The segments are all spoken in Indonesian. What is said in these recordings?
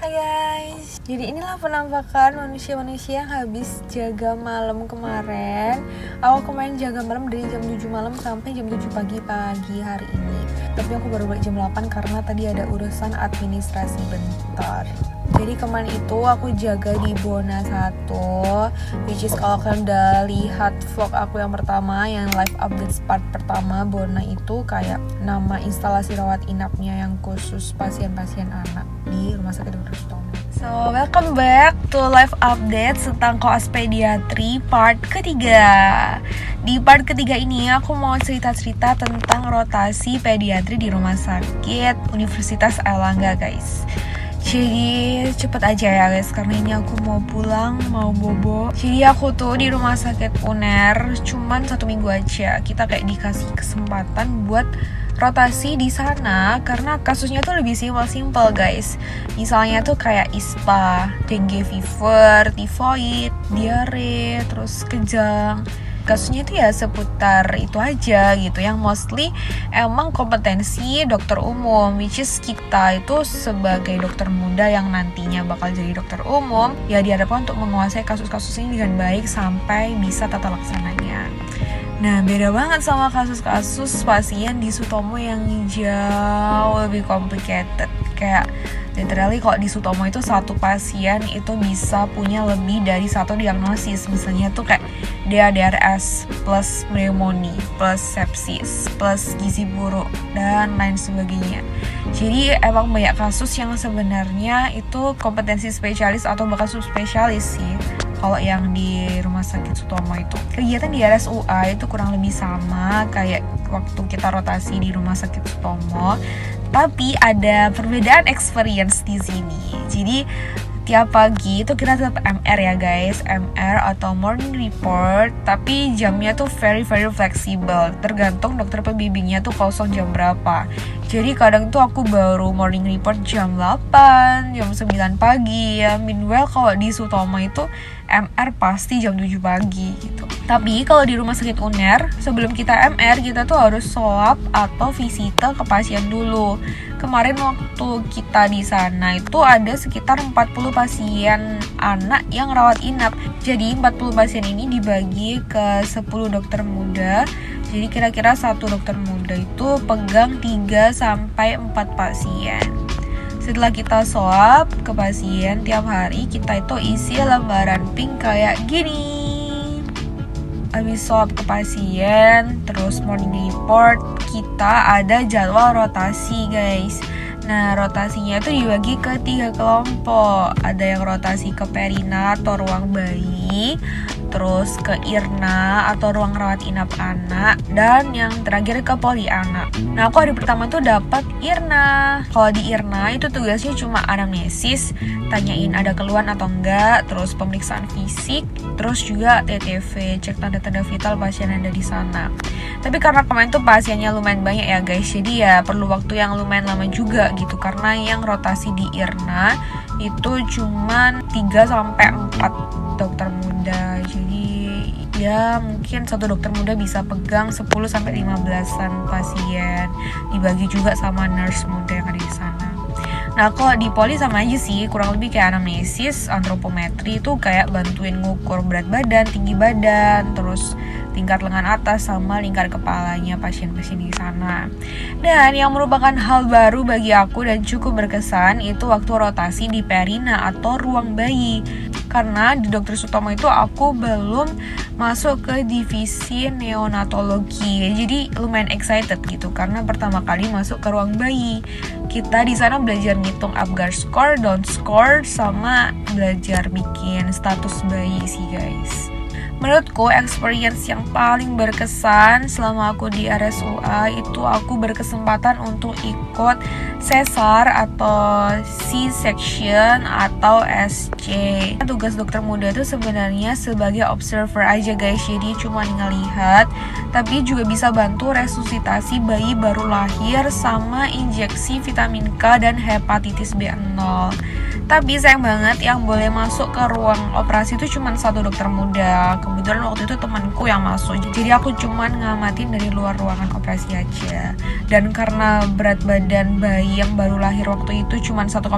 Hai guys, jadi inilah penampakan manusia-manusia yang habis jaga malam kemarin. Aku kemarin jaga malam dari jam 7 malam sampai jam 7 pagi hari ini. Tapi aku baru balik jam 8 karena tadi ada urusan administrasi bentar. Jadi kemarin itu aku jaga di Bona 1, which is kalau kalian udah lihat vlog aku yang pertama, yang live update part pertama, Bona itu kayak nama instalasi rawat inapnya yang khusus pasien-pasien anak di Rumah Sakit Dr. Sutomo. So, welcome back to live update tentang koas pediatri part ketiga. Di part ketiga ini aku mau cerita-cerita tentang rotasi pediatri di Rumah Sakit Universitas Airlangga guys. Jadi cepet aja ya guys, karena ini aku mau pulang, mau bobo. Jadi aku tuh di Rumah Sakit UNER cuman 1 minggu aja. Kita kayak dikasih kesempatan buat rotasi di sana karena kasusnya tuh lebih simpel guys. Misalnya tuh kayak ISPA, dengue fever, tifoid, diare, terus kejang. Kasusnya itu ya seputar itu aja gitu, yang mostly emang kompetensi dokter umum, which is kita itu sebagai dokter muda yang nantinya bakal jadi dokter umum ya diharapkan untuk menguasai kasus-kasus ini dengan baik sampai bisa tata laksananya. Nah, beda banget sama kasus-kasus pasien di Sutomo yang jauh lebih complicated. Kayak literally kalau di Sutomo itu satu pasien itu bisa punya lebih dari satu diagnosis. Misalnya tuh kayak DRS plus pneumonia plus sepsis plus gizi buruk dan lain sebagainya. Jadi emang banyak kasus yang sebenarnya itu kompetensi spesialis atau bahkan subspesialis sih. Kalau yang di Rumah Sakit Sutomo itu kegiatan di RSUA itu kurang lebih sama kayak waktu kita rotasi di Rumah Sakit Sutomo, tapi ada perbedaan experience di sini. Jadi tiap pagi itu kita tetap MR ya guys, MR atau morning report, tapi jamnya tuh very flexible, tergantung dokter pembimbingnya tuh kosong jam berapa. Jadi kadang tuh aku baru morning report jam 8, jam 9 pagi ya. Meanwhile kalau di Sutomo itu MR pasti jam 7 pagi gitu. Tapi kalau di Rumah Sakit UNER, sebelum kita MR, kita tuh harus swab atau visite ke pasien dulu. Kemarin waktu kita di sana itu ada sekitar 40 pasien anak yang rawat inap. Jadi 40 pasien ini dibagi ke 10 dokter muda. Jadi kira-kira satu dokter muda itu pegang 3-4 pasien. Setelah kita swab ke pasien tiap hari, kita itu isi lembaran pink kayak gini. Habis swab ke pasien, terus morning report, kita ada jadwal rotasi guys. Nah, rotasinya itu dibagi ke 3 kelompok. Ada yang rotasi ke perina atau ruang bayi, terus ke IRNA atau ruang rawat inap anak, dan yang terakhir ke poli anak. Nah, aku hari pertama tuh dapat IRNA. Kalau di IRNA itu tugasnya cuma anamnesis, tanyain ada keluhan atau enggak, terus pemeriksaan fisik, terus juga TTV, cek tanda-tanda vital pasien yang ada di sana. Tapi karena kemarin tuh pasiennya lumayan banyak ya guys, jadi ya perlu waktu yang lumayan lama juga gitu, karena yang rotasi di IRNA itu cuman 3-4 dokter muda. Jadi ya mungkin satu dokter muda bisa pegang 10-15an pasien, dibagi juga sama nurse muda yang ada di sana. Nah, kalau di poli sama aja sih, kurang lebih kayak anamnesis, antropometri itu kayak bantuin ngukur berat badan, tinggi badan, terus tingkat lengan atas sama lingkar kepalanya pasien-pasien di sana. Dan yang merupakan hal baru bagi aku dan cukup berkesan itu waktu rotasi di perina atau ruang bayi. Karena di Dr. Sutomo itu aku belum masuk ke divisi neonatologi. Jadi lumayan excited gitu karena pertama kali masuk ke ruang bayi. Kita di sana belajar ngitung Apgar score, down score, sama belajar bikin status bayi sih guys. Menurutku experience yang paling berkesan selama aku di RSUA itu aku berkesempatan untuk ikut sesar atau C-section atau SC. Tugas dokter muda itu sebenarnya sebagai observer aja guys, jadi cuma ngelihat, tapi juga bisa bantu resusitasi bayi baru lahir sama injeksi vitamin K dan hepatitis B0. Tapi sayang banget yang boleh masuk ke ruang operasi itu cuma satu dokter muda. Kebetulan waktu itu temanku yang masuk, jadi aku cuma ngamatin dari luar ruangan operasi aja. Dan karena berat badan bayi yang baru lahir waktu itu cuma 1,9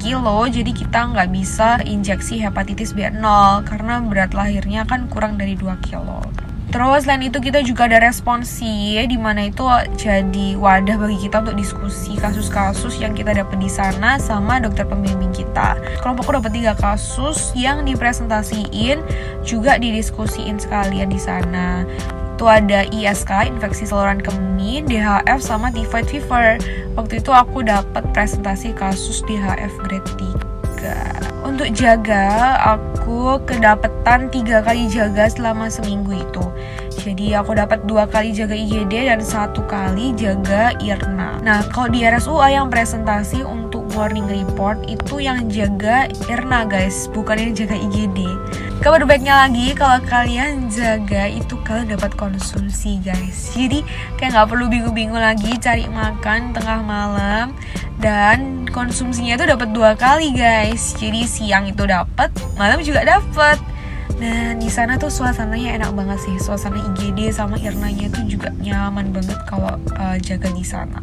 kilo, jadi kita nggak bisa injeksi hepatitis B0 karena berat lahirnya kan kurang dari 2 kilo. Terus selain itu kita juga ada responsi, di mana itu jadi wadah bagi kita untuk diskusi kasus-kasus yang kita dapat di sana sama dokter pembimbing kita. Kelompokku dapat 3 kasus yang dipresentasiin juga didiskusiin sekalian di sana. Itu ada ISK, infeksi saluran kemih, DHF sama typhoid fever. Waktu itu aku dapat presentasi kasus DHF grade 3. Untuk jaga, aku kedapetan 3 kali jaga selama seminggu itu. Jadi aku dapat 2 kali jaga IGD dan 1 kali jaga IRNA. Nah, kalau di RSUA yang presentasi untuk morning report itu yang jaga IRNA guys, bukan yang jaga IGD. Kabar baiknya lagi, kalau kalian jaga itu kalian dapat konsumsi guys. Jadi kayak nggak perlu bingung-bingung lagi cari makan tengah malam. Dan konsumsinya itu dapat 2 kali guys. Jadi siang itu dapat, malam juga dapat. Dan di sana tuh suasananya enak banget sih. Suasana IGD sama IRNA-nya itu juga nyaman banget kalau jaga di sana.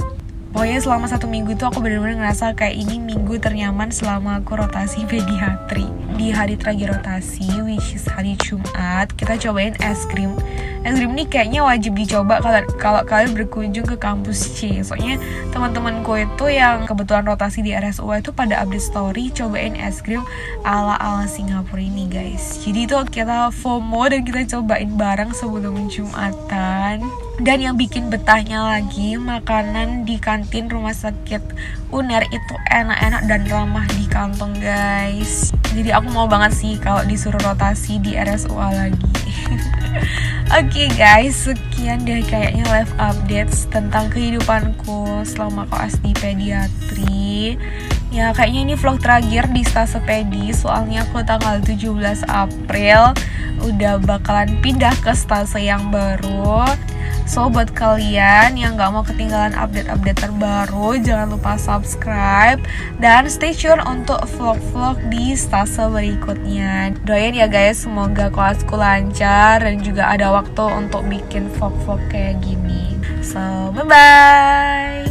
Pokoknya selama 1 minggu itu aku benar-benar ngerasa kayak ini minggu ternyaman selama aku rotasi pediatri. Di hari terakhir rotasi, which is hari Jumat, kita cobain es krim. Es krim ini kayaknya wajib dicoba kalau kalian berkunjung ke kampus C. Soalnya teman-temanku itu yang kebetulan rotasi di RSUA itu pada update story cobain es krim ala-ala Singapura ini guys. Jadi itu kita FOMO dan kita cobain bareng sebelum Jumatan. Dan yang bikin betahnya lagi, makanan di kantin rumah sakit UNER itu enak-enak dan ramah di kantong guys. Jadi aku mau banget sih kalau disuruh rotasi di RSUA lagi. Oke guys, sekian deh kayaknya live updates tentang kehidupanku selama koas di pediatri. Ya kayaknya ini vlog terakhir di Stase Pedi, soalnya aku tanggal 17 April udah bakalan pindah ke stase yang baru. So buat kalian yang gak mau ketinggalan update-update terbaru, jangan lupa subscribe dan stay tune untuk vlog-vlog di stase berikutnya. Doain ya guys, semoga koasku lancar dan juga ada waktu untuk bikin vlog-vlog kayak gini. So bye-bye.